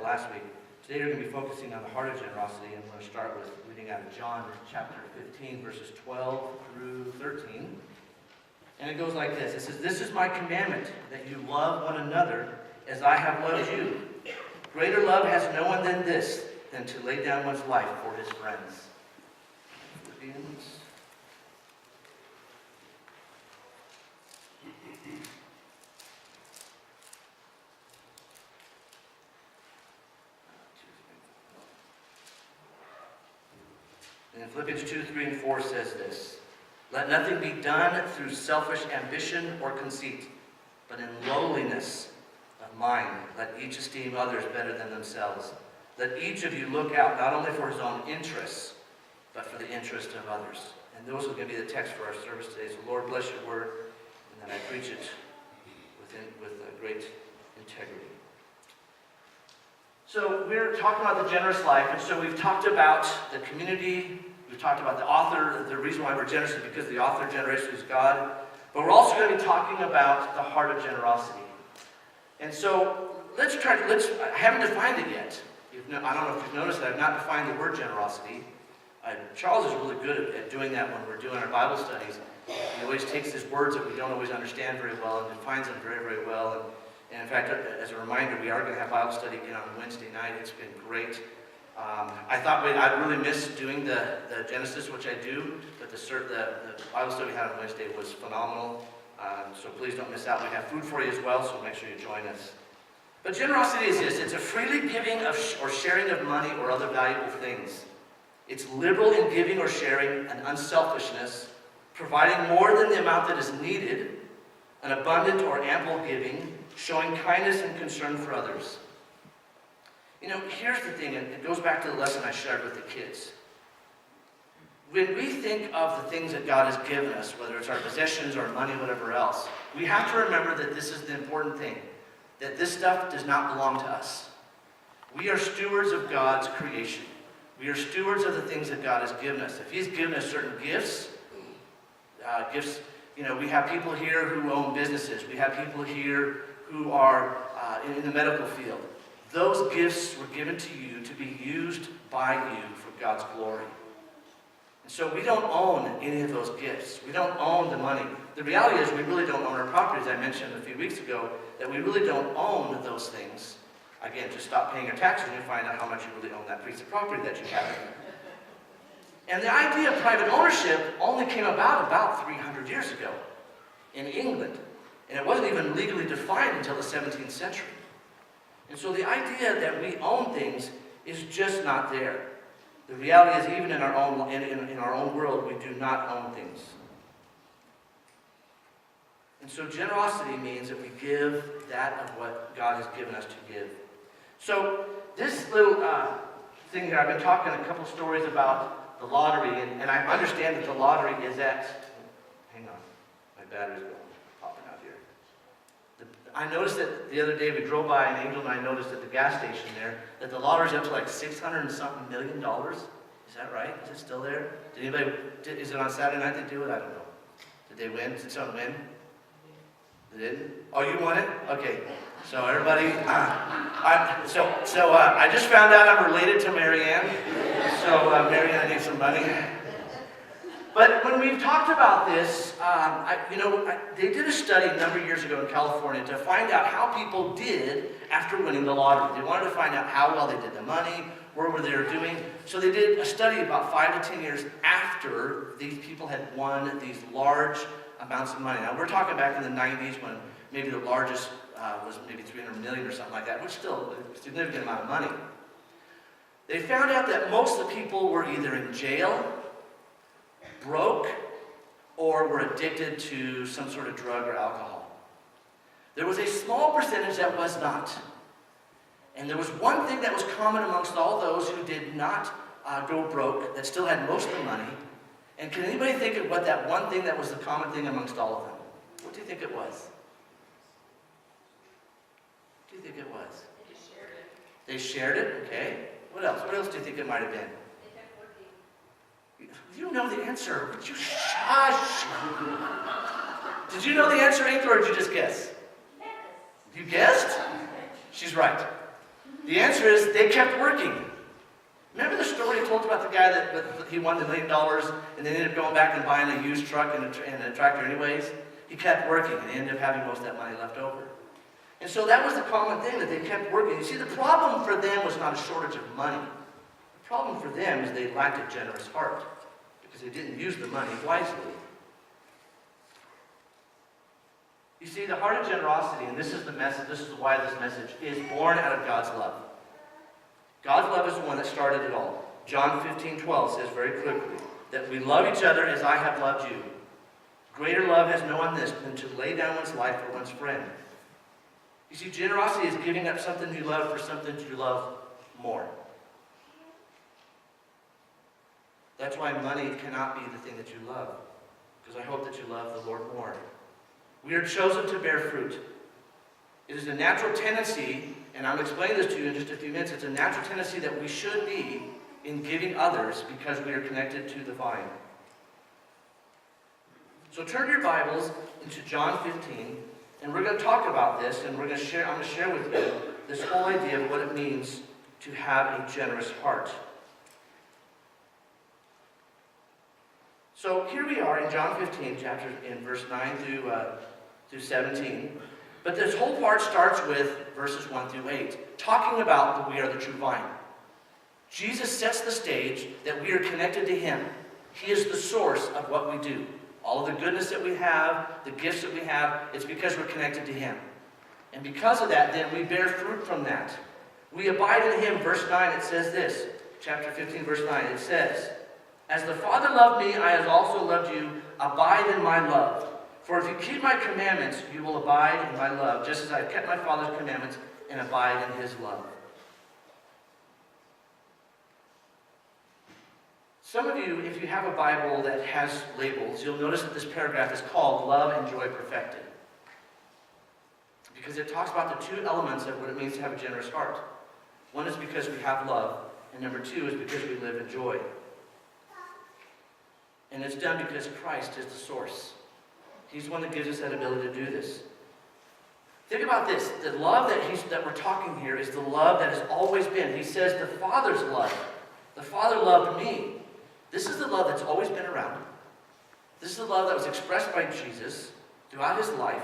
last week. Today we're going to be focusing on the heart of generosity, and we're going to start with reading out of John chapter 15, verses 12 through 13. And it goes like this. It says, "This is my commandment, that you love one another as I have loved you. Greater love has no one than this, than to lay down one's life for his friends." Philippians. And Philippians 2, 3, and 4 says this: "Let nothing be done through selfish ambition or conceit, but in lowliness of mind, let each esteem others better than themselves. Let each of you look out not only for his own interests, but for the interest of others." And those are going to be the text for our service today. So Lord, bless your word, and that I preach it with a great integrity. So we're talking about the generous life, and so we've talked about the community, we've talked about the author. The reason why we're generous is because the author of generosity is God. But we're also going to be talking about the heart of generosity. And so I haven't defined it yet. I don't know if you've noticed that I've not defined the word generosity. Charles is really good at doing that when we're doing our Bible studies. He always takes these words that we don't always understand very well and defines them very, very well. And in fact, as a reminder, we are going to have Bible study again on Wednesday night. It's been great. I thought I'd really miss doing the Genesis, which I do, but the Bible study we had on Wednesday was phenomenal. So please don't miss out. We have food for you as well, so make sure you join us. But generosity is this: it's a freely giving or sharing of money or other valuable things. It's liberal in giving or sharing, an unselfishness, providing more than the amount that is needed, an abundant or ample giving, showing kindness and concern for others. You know, here's the thing, and it goes back to the lesson I shared with the kids. When we think of the things that God has given us, whether it's our possessions or money, whatever else, we have to remember that this is the important thing, that this stuff does not belong to us. We are stewards of God's creation. We are stewards of the things that God has given us. If He's given us certain gifts, we have people here who own businesses. We have people here who are in the medical field. Those gifts were given to you to be used by you for God's glory. And so we don't own any of those gifts. We don't own the money. The reality is we really don't own our properties. I mentioned a few weeks ago that we really don't own those things. Again, just stop paying your taxes and you find out how much you really own that piece of property that you have. And the idea of private ownership only came about 300 years ago in England. And it wasn't even legally defined until the 17th century. And so the idea that we own things is just not there. The reality is, even in our own world, we do not own things. And so generosity means that we give that of what God has given us to give. So this little thing here, I've been talking a couple stories about the lottery, and I understand that the lottery is at, hang on, my battery's popping out here. I noticed that the other day we drove by, and Angel and I noticed at the gas station there, that the lottery's up to like $600 and something million. Is that right? Is it still there? Is it on Saturday night they do it? I don't know. Did they win? Did someone win? They didn't? Oh, you won it? Okay. So everybody, I just found out I'm related to Marianne. So Marianne, I need some money. But when we've talked about this, they did a study a number of years ago in California to find out how people did after winning the lottery. They wanted to find out how well they did the money, what were they doing. So they did a study about 5 to 10 years after these people had won these large amounts of money. Now we're talking back in the 90s when maybe the largest was maybe 300 million or something like that, which is still a significant amount of money. They found out that most of the people were either in jail, broke, or were addicted to some sort of drug or alcohol. There was a small percentage that was not. And there was one thing that was common amongst all those who did not go broke, that still had most of the money. And can anybody think of what that one thing that was the common thing amongst all of them? What do you think it was? What do you think it was? They just shared it. They shared it? Okay. What else? What else do you think it might have been? They kept working. You know the answer. Would you shush? Did you know the answer, Angel, or did you just guess? Yes. You guessed? She's right. The answer is they kept working. Remember the story I told you about the guy that he won $1 million and then ended up going back and buying a used truck and a tractor anyways? He kept working and ended up having most of that money left over. And so that was the common thing, that they kept working. You see, the problem for them was not a shortage of money. The problem for them is they lacked a generous heart because they didn't use the money wisely. You see, the heart of generosity, and this is the message, this is why this message is born out of God's love. God's love is the one that started it all. John 15:12 says very quickly that we love each other as I have loved you. Greater love has no one this than to lay down one's life for one's friend. You see, generosity is giving up something you love for something you love more. That's why money cannot be the thing that you love, because I hope that you love the Lord more. We are chosen to bear fruit. It is a natural tendency, and I'll explain this to you in just a few minutes, it's a natural tendency that we should be in giving others because we are connected to the vine. So turn your Bibles into John 15, and we're going to talk about this, and I'm going to share with you this whole idea of what it means to have a generous heart. So here we are in John 15, chapter in verse 9 through 17. But this whole part starts with verses 1 through 8, talking about that we are the true vine. Jesus sets the stage that we are connected to Him. He is the source of what we do. All of the goodness that we have, the gifts that we have, it's because we're connected to Him. And because of that, then we bear fruit from that. We abide in Him. Verse 9, it says this. Chapter 15, verse 9, it says, "As the Father loved me, I have also loved you. Abide in my love. For if you keep my commandments, you will abide in my love, just as I have kept my Father's commandments and abide in His love." Some of you, if you have a Bible that has labels, you'll notice that this paragraph is called Love and Joy Perfected. Because it talks about the two elements of what it means to have a generous heart. One is because we have love, and number two is because we live in joy. And it's done because Christ is the source. He's the one that gives us that ability to do this. Think about this. The love that we're talking here is the love that has always been. He says the Father's love. The Father loved me. This is the love that's always been around. This is the love that was expressed by Jesus throughout His life.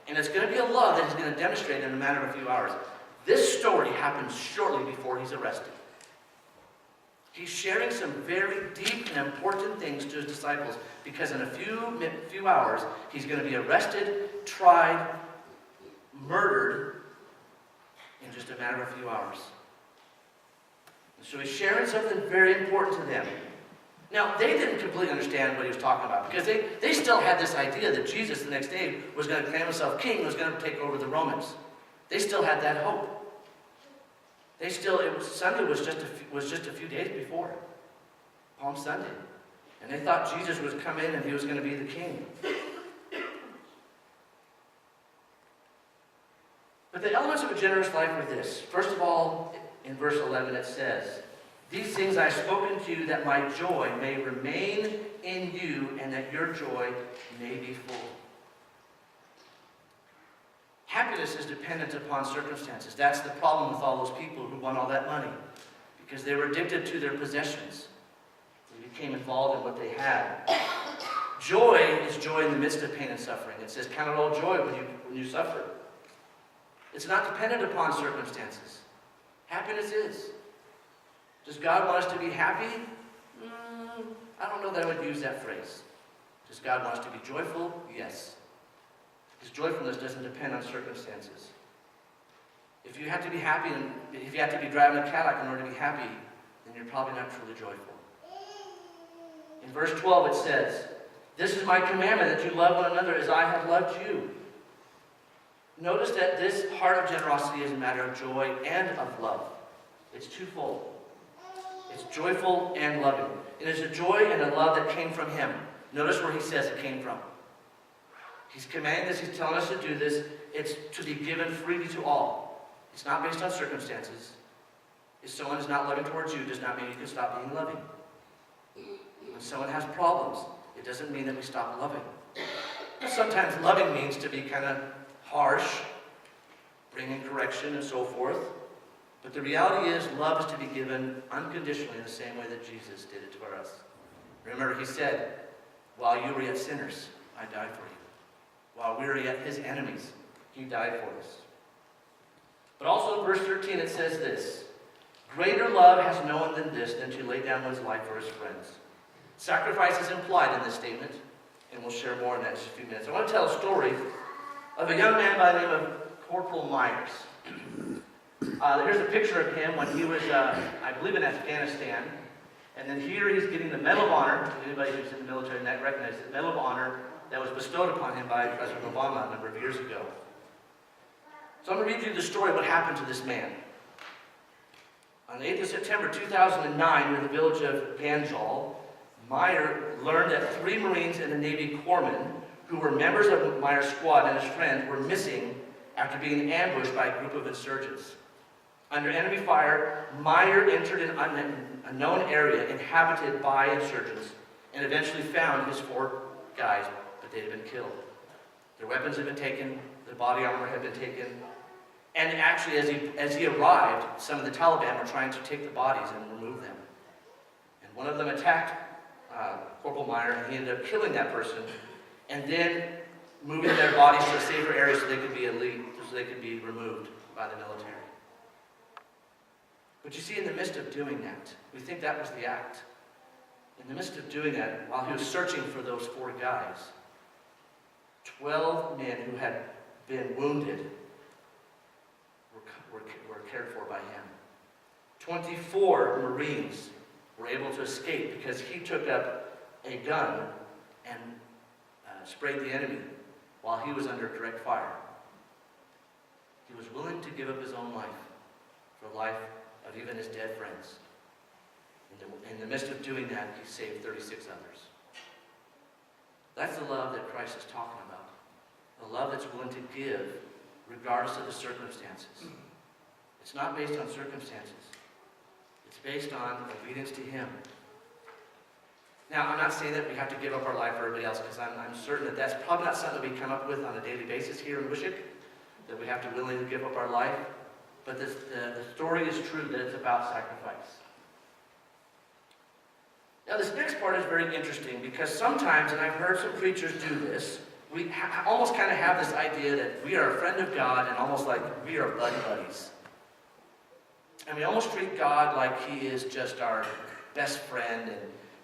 And it's going to be a love that He's going to demonstrate in a matter of a few hours. This story happens shortly before He's arrested. He's sharing some very deep and important things to His disciples because in a few hours, He's going to be arrested, tried, murdered in just a matter of a few hours. And so He's sharing something very important to them. Now, they didn't completely understand what He was talking about because they still had this idea that Jesus the next day was going to claim Himself king and was going to take over the Romans. They still had that hope. Sunday was just a few days before, Palm Sunday. And they thought Jesus was come in and He was going to be the king. But the elements of a generous life are this. First of all, in verse 11 it says, "These things I have spoken to you that my joy may remain in you and that your joy may be full." Happiness is dependent upon circumstances. That's the problem with all those people who won all that money. Because they were addicted to their possessions. They became involved in what they had. Joy is joy in the midst of pain and suffering. It says, count it all joy when you suffer. It's not dependent upon circumstances. Happiness is. Does God want us to be happy? I don't know that I would use that phrase. Does God want us to be joyful? Yes. His joyfulness doesn't depend on circumstances. If you have to be happy, and if you have to be driving a Cadillac in order to be happy, then you're probably not truly joyful. In verse 12 it says, "This is my commandment, that you love one another as I have loved you." Notice that this heart of generosity is a matter of joy and of love. It's twofold. It's joyful and loving. It is a joy and a love that came from Him. Notice where He says it came from. He's commanding this. He's telling us to do this. It's to be given freely to all. It's not based on circumstances. If someone is not loving towards you, it does not mean you can stop being loving. When someone has problems, it doesn't mean that we stop loving. Sometimes loving means to be kind of harsh, bringing correction and so forth. But the reality is, love is to be given unconditionally in the same way that Jesus did it for us. Remember, he said, while you were yet sinners, I died for you. While we were yet his enemies, he died for us. But also in verse 13 it says this, greater love has no one than this, than to lay down one's life for his friends. Sacrifice is implied in this statement, and we'll share more in that in just a few minutes. I want to tell a story of a young man by the name of Corporal Myers. Here's a picture of him when he was, I believe, in Afghanistan. And then here he's getting the Medal of Honor. Anybody who's in the military recognizes the Medal of Honor that was bestowed upon him by President Obama a number of years ago. So I'm going to read you the story of what happened to this man. On the 8th of September 2009, in the village of Ganjal, Meyer learned that 3 Marines and a Navy corpsman, who were members of Meyer's squad and his friend, were missing after being ambushed by a group of insurgents. Under enemy fire, Meyer entered an unknown area inhabited by insurgents and eventually found his 4 guys, but they had been killed. Their weapons had been taken, their body armor had been taken, and actually as he arrived, some of the Taliban were trying to take the bodies and remove them. And one of them attacked Corporal Meyer, and he ended up killing that person, and then moving their bodies to a safer area so they could be removed by the military. But you see, in the midst of doing that, we think that was the act. In the midst of doing that, while he was searching for those 4 guys, 12 men who had been wounded were cared for by him. 24 Marines were able to escape because he took up a gun and sprayed the enemy while he was under direct fire. He was willing to give up his own life for the life of even his dead friends. In the midst of doing that, he saved 36 others. That's the love that Christ is talking about. A love that's willing to give regardless of the circumstances. It's not based on circumstances. It's based on obedience to him. Now, I'm not saying that we have to give up our life for everybody else, because I'm certain that that's probably not something that we come up with on a daily basis here in Wishick, that we have to willingly give up our life. But the story is true that it's about sacrifice. Now, this next part is very interesting because sometimes, and I've heard some preachers do this, we almost kind of have this idea that we are a friend of God and almost like we are buddies. And we almost treat God like he is just our best friend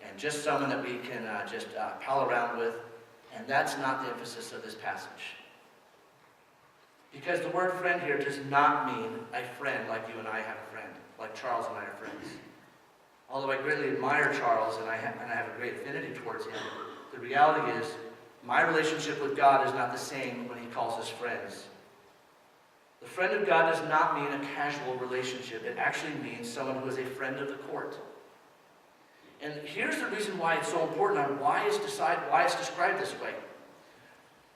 and just someone that we can just pal around with. And that's not the emphasis of this passage. Because the word friend here does not mean a friend like you and I have a friend, like Charles and I are friends. Although I greatly admire Charles and I have a great affinity towards him, the reality is my relationship with God is not the same when he calls us friends. The friend of God does not mean a casual relationship. It actually means someone who is a friend of the court. And here's the reason why it's so important and why it's described this way.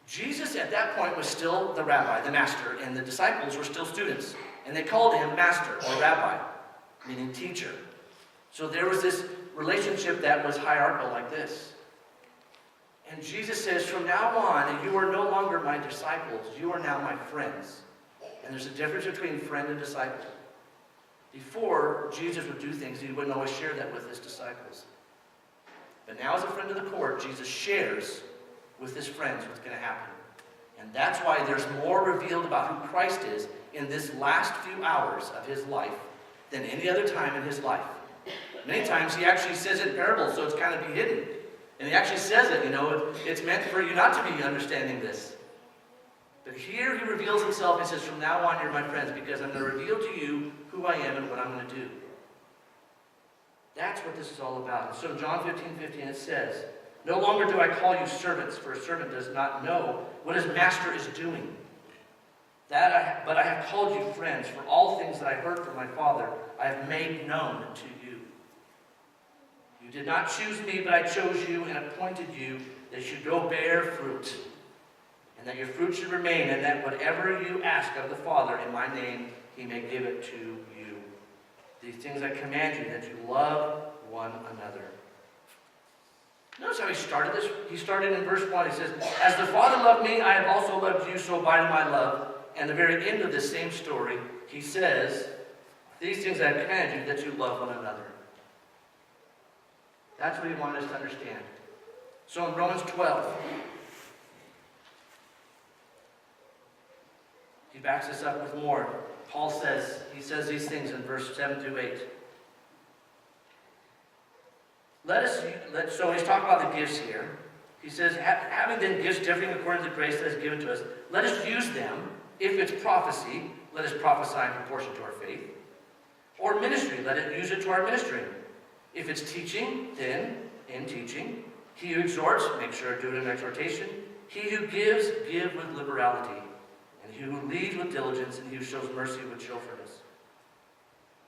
Jesus at that point was still the rabbi, the master, and the disciples were still students. And they called him master or rabbi, meaning teacher. So there was this relationship that was hierarchical like this. And Jesus says, from now on, you are no longer my disciples, you are now my friends. And there's a difference between friend and disciple. Before, Jesus would do things, he wouldn't always share that with his disciples. But now as a friend of the court, Jesus shares with his friends what's going to happen. And that's why there's more revealed about who Christ is in this last few hours of his life than any other time in his life. Many times he actually says it in parables, so it's kind of be hidden. And he actually says it, it's meant for you not to be understanding this. But here he reveals himself and says, from now on, you're my friends, because I'm going to reveal to you who I am and what I'm going to do. That's what this is all about. And so in John 15:15 it says, no longer do I call you servants, for a servant does not know what his master is doing. But I have called you friends, for all things that I heard from my Father I have made known to you. You did not choose me, but I chose you and appointed you that you should go bear fruit, and that your fruit should remain, and that whatever you ask of the Father in my name, he may give it to you. These things I command you, that you love one another. Notice how he started this. He started in verse 1. He says, as the Father loved me, I have also loved you, so abide in my love. And the very end of this same story, he says, These things I command you, that you love one another. That's what he wanted us to understand. So in Romans 12, he backs this up with more. Paul says, he says these things in verse 7 through 8. So he's talking about the gifts here. He says, having then gifts differing according to the grace that is given to us, let us use them. If it's prophecy, let us prophesy in proportion to our faith. Or ministry, let us use it to our ministering. If it's teaching, then in teaching. He who exhorts, make sure to do it in exhortation. He who gives, give with liberality. And he who leads with diligence, and he who shows mercy with cheerfulness.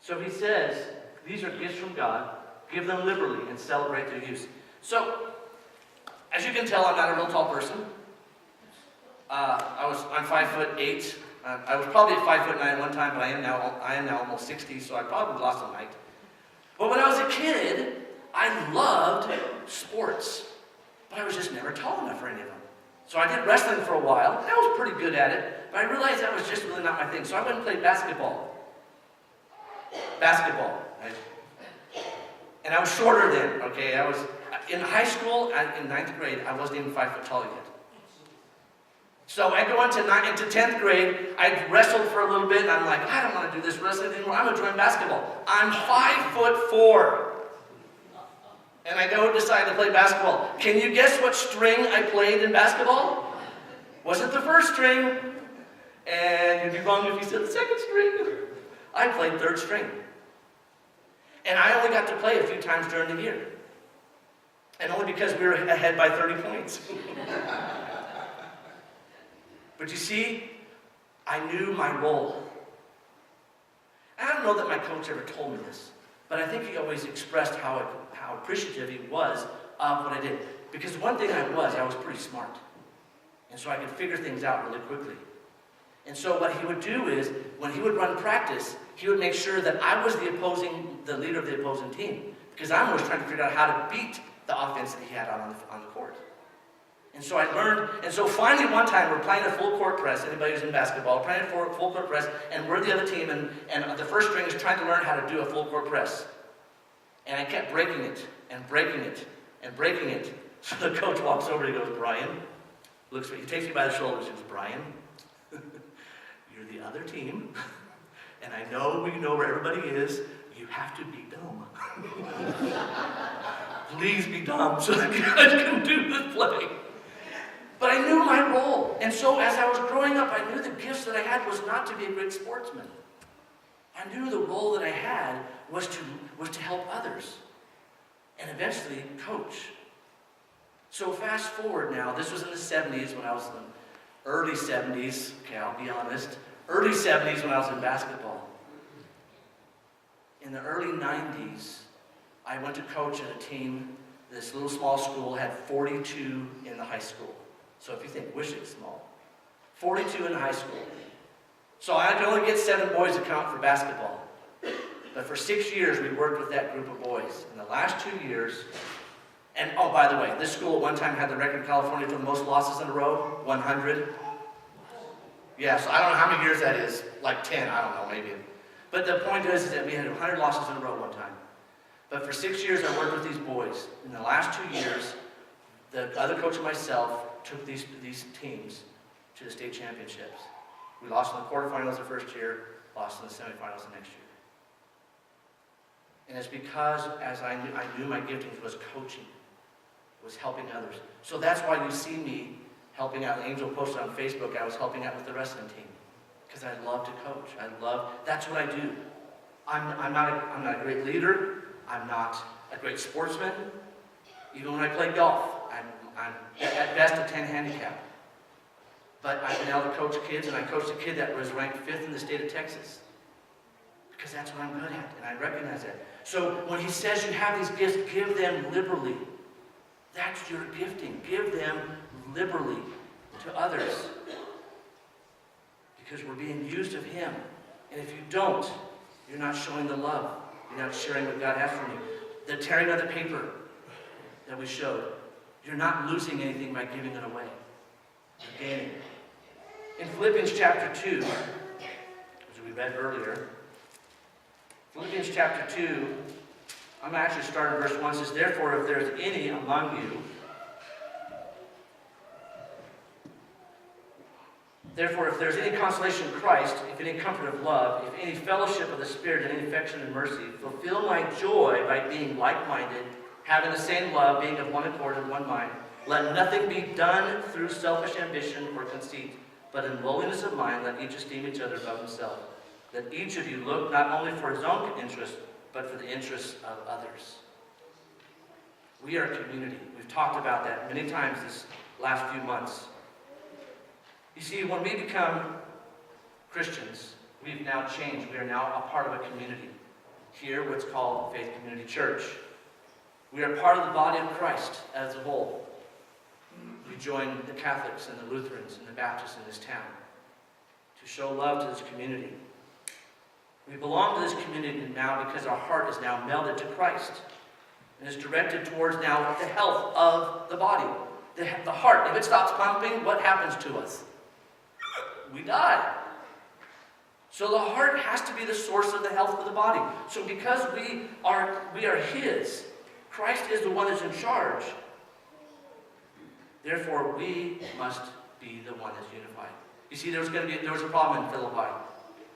So he says, these are gifts from God. Give them liberally and celebrate their use. So, as you can tell, I'm not a real tall person. I'm 5'8". I was probably 5'9" at one time, but I am now almost 60, so I probably lost some height. But when I was a kid, I loved sports, but I was just never tall enough for any of them. So I did wrestling for a while, and I was pretty good at it, but I realized that was just really not my thing. So I went and played basketball. And I was shorter then, okay? I was in high school, in 9th grade, I wasn't even 5 foot tall yet. So I go into 10th grade, I wrestled for a little bit, and I'm like, I don't want to do this wrestling anymore, I'm going to join basketball. I'm 5'4". And I go decide to play basketball. Can you guess what string I played in basketball? Wasn't the first string. And you'd be wrong if you said the second string. I played 3rd string. And I only got to play a few times during the year. And only because we were ahead by 30 points. But you see, I knew my role. And I don't know that my coach ever told me this, but I think he always expressed how appreciative he was of what I did. Because one thing I was pretty smart. And so I could figure things out really quickly. And so what he would do is, when he would run practice, he would make sure that I was the leader of the opposing team. Because I'm always trying to figure out how to beat the offense that he had on the court. And so I learned, and so finally one time we're playing a full court press, anybody who's in basketball, playing a full court press, and we're the other team, and the first string is trying to learn how to do a full court press. And I kept breaking it, and breaking it, and breaking it. So the coach walks over, he goes, Brian, he takes me by the shoulders, he goes, Brian, you're the other team, and I know we know where everybody is, you have to be dumb. Please be dumb so that you guys can do this play. But I knew my role. And so as I was growing up, I knew the gifts that I had was not to be a great sportsman. I knew the role that I had was to help others. And eventually coach. So fast forward now, this was in the 70s when I was in the early 70s, okay, I'll be honest, early 70s when I was in basketball. In the early 90s, I went to coach at a team. This little small school had 42 in the high school. So if you think Wishing's small, 42 in high school. So I could only get 7 boys to count for basketball. But for 6 years, we worked with that group of boys. In the last 2 years, and oh, by the way, this school at one time had the record in California for the most losses in a row, 100. Yeah, so I don't know how many years that is, like 10, I don't know, maybe. But the point is that we had 100 losses in a row one time. But for 6 years, I worked with these boys. In the last 2 years, the other coach and myself took these teams to the state championships. We lost in the quarterfinals the first year, lost in the semifinals the next year. And it's because as I knew my giftings was coaching, was helping others. So that's why you see me helping out. Angel posted on Facebook, I was helping out with the wrestling team. Because I love to coach. That's what I do. I'm not a great leader. I'm not a great sportsman. Even when I play golf, I'm at best a 10 handicap. But I've been able to coach kids, and I coached a kid that was ranked 5th in the state of Texas. Because that's what I'm good at, and I recognize that. So when he says you have these gifts, give them liberally. That's your gifting. Give them liberally to others. Because we're being used of him. And if you don't, you're not showing the love. You're not sharing what God has for you. The tearing of the paper that we showed, you're not losing anything by giving it away. You're gaining. In Philippians chapter 2, as we read earlier, Philippians chapter 2, I'm going to actually start in verse 1. It says, therefore, if there is any among you, therefore, if there is any consolation in Christ, if any comfort of love, if any fellowship of the Spirit, and any affection and mercy, fulfill my joy by being like-minded, having the same love, being of one accord and one mind. Let nothing be done through selfish ambition or conceit, but in lowliness of mind, let each esteem each other above himself. Let each of you look not only for his own interest, but for the interests of others. We are a community. We've talked about that many times this last few months. You see, when we become Christians, we've now changed. We are now a part of a community. Here, what's called Faith Community Church. We are part of the body of Christ as a whole. We join the Catholics and the Lutherans and the Baptists in this town to show love to this community. We belong to this community now because our heart is now melded to Christ and is directed towards now the health of the body. The heart, if it stops pumping, what happens to us? We die. So the heart has to be the source of the health of the body. So because we are His, Christ is the one that's in charge. Therefore, we must be the one that's unified. You see, there was a problem in Philippi.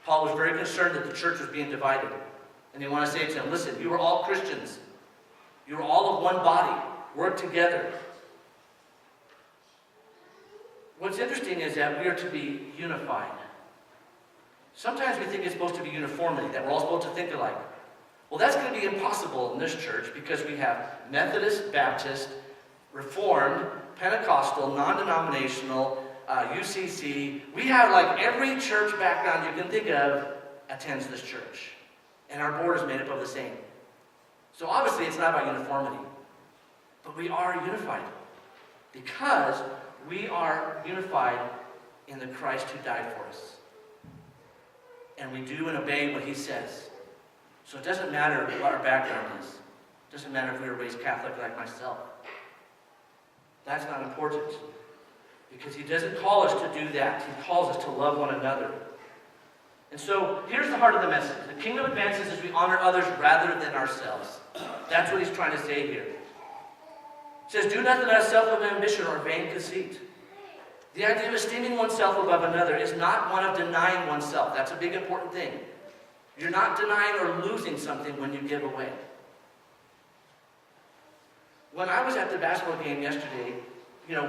Paul was very concerned that the church was being divided. And they want to say to him, listen, you are all Christians. You are all of one body. Work together. What's interesting is that we are to be unified. Sometimes we think it's supposed to be uniformity, that we're all supposed to think alike. Well, that's going to be impossible in this church because we have Methodist, Baptist, Reformed, Pentecostal, non-denominational, UCC. We have like every church background you can think of attends this church. And our board is made up of the same. So obviously it's not about uniformity. But we are unified. Because we are unified in the Christ who died for us. And we do and obey what He says. So it doesn't matter what our background is. It doesn't matter if we were raised Catholic like myself. That's not important. Because He doesn't call us to do that. He calls us to love one another. And so, here's the heart of the message. The kingdom advances as we honor others rather than ourselves. That's what He's trying to say here. It says, do nothing out of self ambition or vain conceit. The idea of esteeming oneself above another is not one of denying oneself. That's a big important thing. You're not denying or losing something when you give away. When I was at the basketball game yesterday,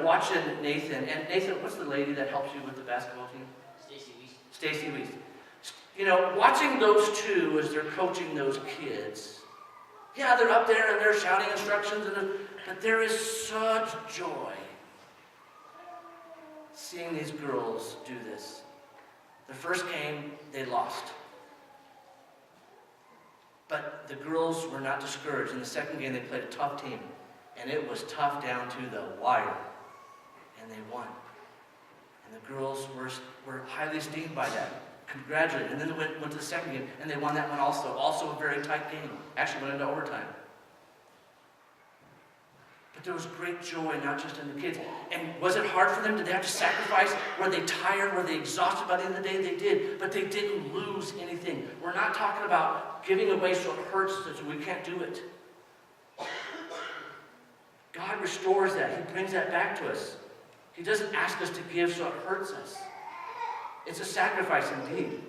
watching Nathan, and Nathan, what's the lady that helps you with the basketball team? Stacy Weiss. Watching those two as they're coaching those kids. Yeah, they're up there and they're shouting instructions, but there is such joy seeing these girls do this. The first game, they lost. But the girls were not discouraged. In the second game, they played a tough team. And it was tough down to the wire. And they won. And the girls were highly esteemed by that. Congratulated. And then they went to the second game, and they won that one also. Also a very tight game. Actually went into overtime. But there was great joy, not just in the kids. And was it hard for them? Did they have to sacrifice? Were they tired? Were they exhausted by the end of the day? They did. But they didn't lose anything. We're not talking about giving away so it hurts so we can't do it. God restores that. He brings that back to us. He doesn't ask us to give so it hurts us. It's a sacrifice indeed.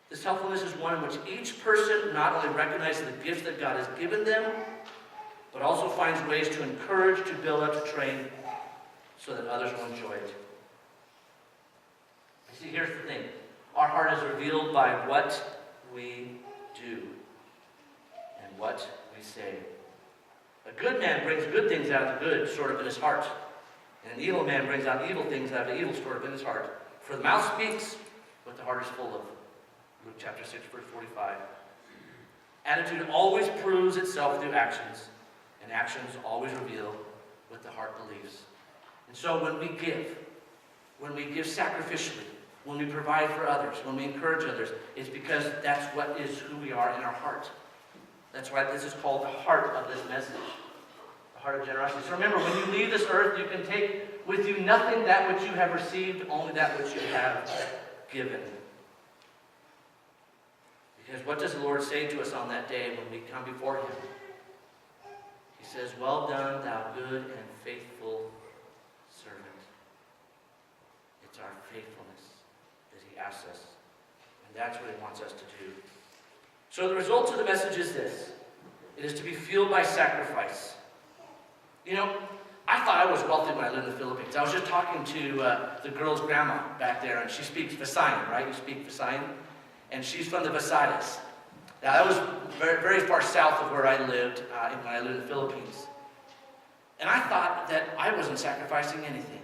This helpfulness is one in which each person not only recognizes the gifts that God has given them, but also finds ways to encourage, to build up, to train, so that others will enjoy it. You see, here's the thing. Our heart is revealed by what we do and what we say. A good man brings good things out of the good, stored up in his heart. And an evil man brings out evil things out of the evil, stored up in his heart. For the mouth speaks what the heart is full of. Luke chapter 6, verse 45. Attitude always proves itself through actions, and actions always reveal what the heart believes. And so when we give sacrificially, when we provide for others, when we encourage others, it's because that's what is who we are in our heart. That's why this is called the heart of this message. The heart of generosity. So remember, when you leave this earth, you can take with you nothing that which you have received, only that which you have given. Because what does the Lord say to us on that day when we come before Him? He says, "Well done, thou good and faithful servant." It's our faithfulness that He asks us. And that's what He wants us to do. So the result of the message is this. It is to be fueled by sacrifice. You know, I thought I was wealthy when I lived in the Philippines. I was just talking to the girl's grandma back there, and she speaks Visayan, right? You speak Visayan? And she's from the Visadas. Now, that was very, very far south of where I lived when I lived in the Philippines. And I thought that I wasn't sacrificing anything.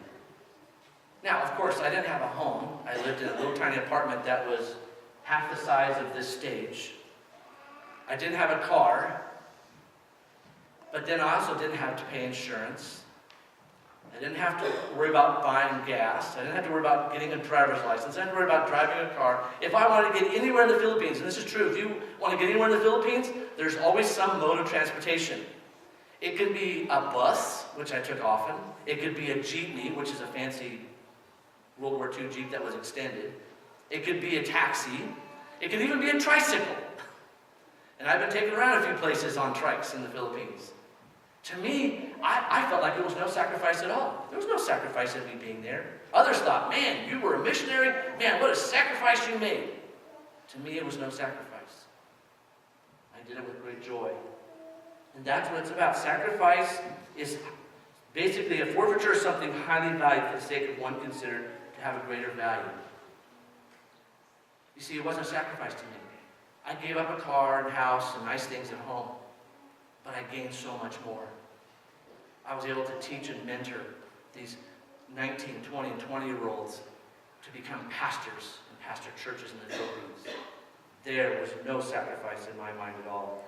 Now, of course, I didn't have a home. I lived in a little tiny apartment that was half the size of this stage. I didn't have a car. But then I also didn't have to pay insurance. I didn't have to worry about buying gas. I didn't have to worry about getting a driver's license. I didn't have to worry about driving a car. If I wanted to get anywhere in the Philippines, and this is true, if you want to get anywhere in the Philippines, there's always some mode of transportation. It could be a bus, which I took often. It could be a jeepney, which is a fancy World War II Jeep that was extended. It could be a taxi. It could even be a tricycle. And I've been taken around a few places on trikes in the Philippines. To me, I felt like there was no sacrifice at all. There was no sacrifice in me being there. Others thought, man, you were a missionary. Man, what a sacrifice you made. To me, it was no sacrifice. I did it with great joy. And that's what it's about. Sacrifice is basically a forfeiture of something highly valued for the sake of one considered to have a greater value. You see, it wasn't a sacrifice to me. I gave up a car and house and nice things at home. But I gained so much more. I was able to teach and mentor these 19, 20, and 20-year-olds to become pastors and pastor churches in the Philippines. There was no sacrifice in my mind at all.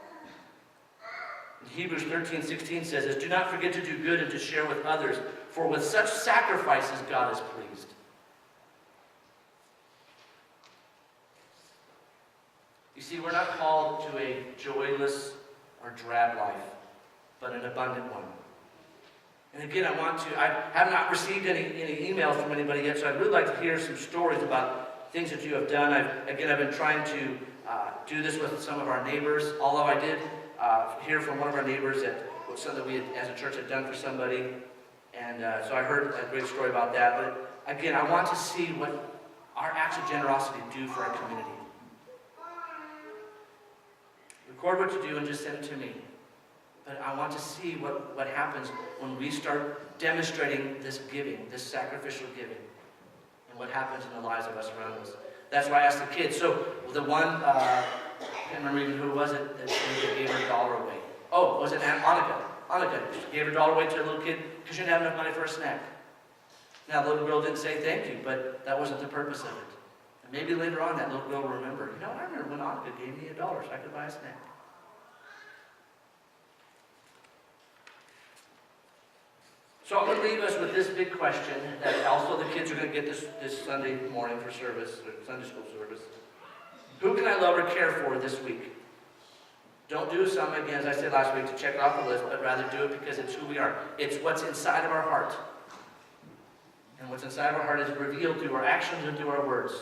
And Hebrews 13:16 says this, "Do not forget to do good and to share with others, for with such sacrifices God is pleased." You see, we're not called to a joyless or drab life, but an abundant one. And again, I have not received any emails from anybody yet, so I'd really like to hear some stories about things that you have done. I've been trying to do this with some of our neighbors, although I did hear from one of our neighbors that was something that we as a church had done for somebody, and so I heard a great story about that. But again, I want to see what our acts of generosity do for our community. Record what you do and just send it to me. But I want to see what happens when we start demonstrating this giving, this sacrificial giving, and what happens in the lives of us around us. That's why I asked the kids. So the one, I can't remember even who was it that gave her $1 away. Oh, was it Aunt Monica? Monica gave her $1 away to a little kid because she didn't have enough money for a snack. Now the little girl didn't say thank you, but that wasn't the purpose of it. And maybe later on that little girl will remember, I remember when Monica gave me $1 so I could buy a snack. So I'm going to leave us with this big question that also the kids are going to get this Sunday morning for service, or Sunday school service. Who can I love or care for this week? Don't do something, again, as I said last week, to check it off the list, but rather do it because it's who we are. It's what's inside of our heart. And what's inside of our heart is revealed through our actions and through our words.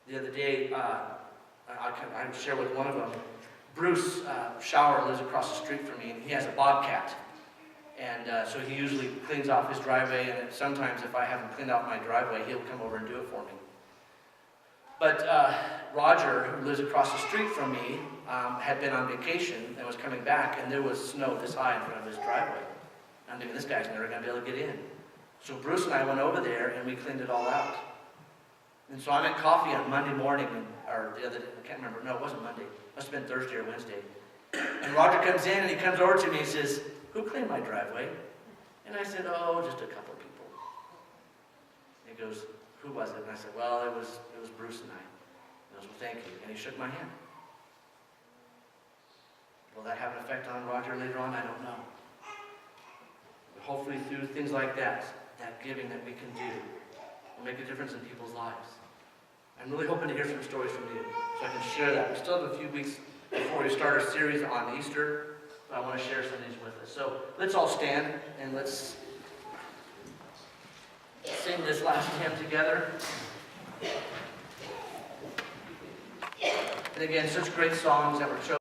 The other day, I shared with one of them, Bruce Shower lives across the street from me, and he has a bobcat. And so he usually cleans off his driveway, and sometimes if I haven't cleaned off my driveway, he'll come over and do it for me. But Roger, who lives across the street from me, had been on vacation and was coming back, and there was snow this high in front of his driveway. I'm thinking, this guy's never going to be able to get in. So Bruce and I went over there, and we cleaned it all out. And so I'm at coffee on Monday morning, or the other day, I can't remember, no, it wasn't Monday. It must have been Thursday or Wednesday. And Roger comes in, and he comes over to me and says, "Who cleaned my driveway?" And I said, "Oh, just a couple people." And he goes, "Who was it?" And I said, "Well, it was Bruce and I." He goes, "Well, thank you." And he shook my hand. Will that have an effect on Roger later on? I don't know. But hopefully through things like that giving that we can do, will make a difference in people's lives. I'm really hoping to hear some stories from you, so I can share that. We still have a few weeks before we start our series on Easter, but I want to share some of these with us. So let's all stand and let's sing this last hymn together. And again, such great songs that were chosen.